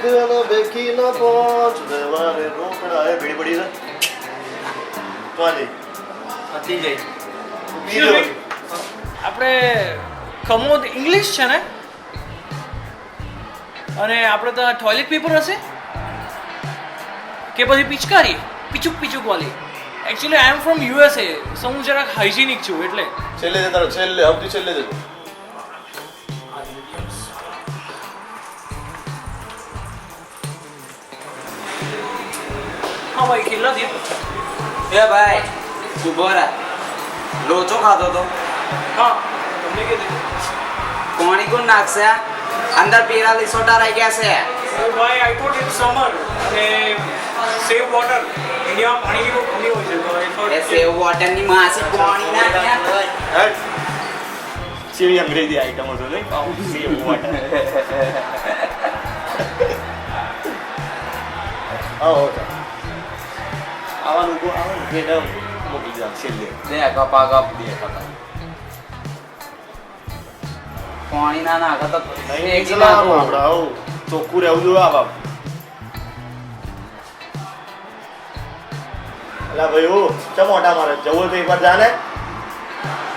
ઘણા બેકી ન પહોંચ દેવારે રોકડા એ ભીડી પડી છે તો આજી હતી ગઈ આપણે કમોદ ઇંગ્લિશ છે ને અને આપણે તો ટોયલેટ પેપર હશે કે પછી પિચકારી પીચુક વાળી actually I am from USA so હું જરાક હાઇજેનિક છું એટલે છેલ્લે જતા રહો, છેલ્લે સૌથી છેલ્લે જજો હા ભાઈ કેટલા દે એ ભાઈ ઉભો રહે લોચો ખાતો તો હા તમને કે દે કોણી કોણ નાખશે અંદર પેલા લીસોટા રહી ગયા છે ઓ ભાઈ આઈ થોટ ઇટ્સ સમર અને સેવ વોટર ઇન્ડિયામાં પાણીની બહુ કમી હોય છે તો આઈ એ થોટ સેવ વોટર ની માસી કોણી નાખ્યા હેડ સેવી અંગ્રેજી આઈટમ હતો નહીં સેવ વોટર આવો આવવાનું ભેડા મોકલી જાવ છેલ્લે દે કપા કપ દે કપા કોણી ના નાખો તો નહીં ચલાવવાનું આપણે આવું ચોખ્ખું રહેવું જોઈએ આ બાપ અલા ભાઈ ઓ ચમ મોટા મારે જવું તો એકવાર જાને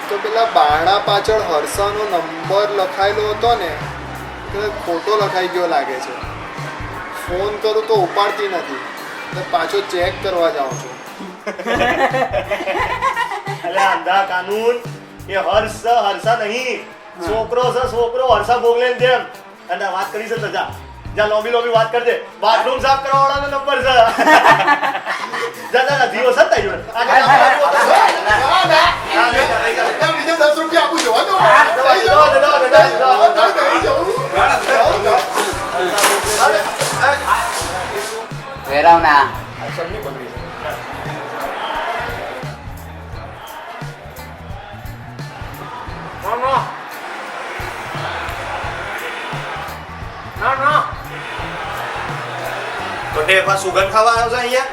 તો પેલા બારણા પાછળ હર્ષાનો નંબર લખાયેલો હતો ને તો ખોટો લખાઈ ગયો લાગે છે ફોન કરું તો ઉપાડતી નથી તો પાછો ચેક કરવા જાઉં છું અલા અંધા કાનૂન એ હર્ષા નહીં છોકરો છે છોકરો હર્ષા ભોગલે ને જેમ અને વાત કરી છે તો જા જા લોબી વાત કરજે બાથરૂમ સાફ કરવા વાળાનો નંબર છે જા જીવો સત્તા જોડે બીજો 10 રૂપિયા આપું છું વેરાવ ના ના તો ટેફા સુગંધ ખાવા આવ્યો છે અહીંયા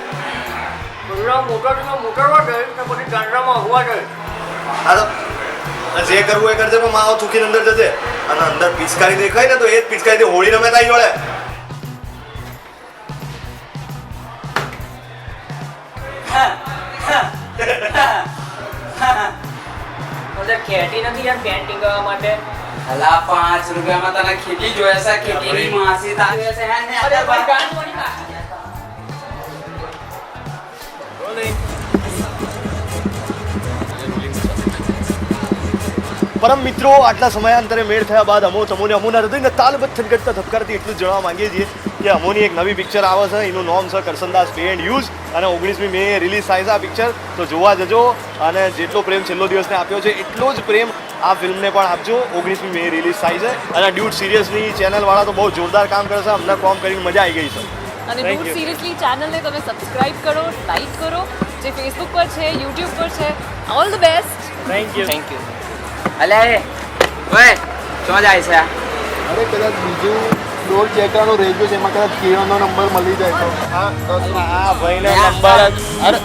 પેલા મોટરમાં જાય કે પછી ગાંડામાં હોવા જાય હા તો જે કરવું એ કરજે પણ માવો થૂકીને અંદર જજે અને અંદર પિચકારી દેખાય ને તો એ જ પિચકારીથી હોળી રમે તારી જોડે ખેતી નથી યાર પેન્ટિંગ કરવા માટે અલા 5 રૂપિયામાં તને ખેતી જોયે છે ખેતીની માસી તાવે છે હે ને અરે ભાઈ ગાંડવાની ના પરમ મિત્રો આટલા સમયાંતરે મેળ થયા બાદ અમોના હૃદયને તાલબદ્ધ થનગડતા ધબકારથી એટલું જ જણાવવા માંગીએ છીએ કે અમોની એક નવી પિક્ચર આવે છે એનું નામ છે કરસનદાસ પે એન્ડ યુઝ અને 19મી મે રિલીઝ થાય છે આ પિક્ચર તો જોવા જજો અને જેટલો પ્રેમ છેલ્લો દિવસને આપ્યો છે એટલો જ પ્રેમ આ ફિલ્મને પણ આપજો 19મી મે રિલીઝ થાય છે અને ડ્યુટ સિરિયસલી ચેનલવાળા તો બહુ જોરદાર કામ કરે છે અમને કોમ કરીને મજા આવી ગઈ છે અને ડૂડ સિરિયસલી ચેનલને તમે સબસ્ક્રાઇબ કરો લાઈક કરો જે ફેસબુક પર છે યુટ્યુબ પર છે all the best thank you અલે ઓય શું જાય છે અરે કદાચ બીજું ડોર ચેક કરવાનું રહી ગયું છે એમાં કદાચ કિરણનો નંબર મળી જાય તો આ ભાઈનો નંબર અરે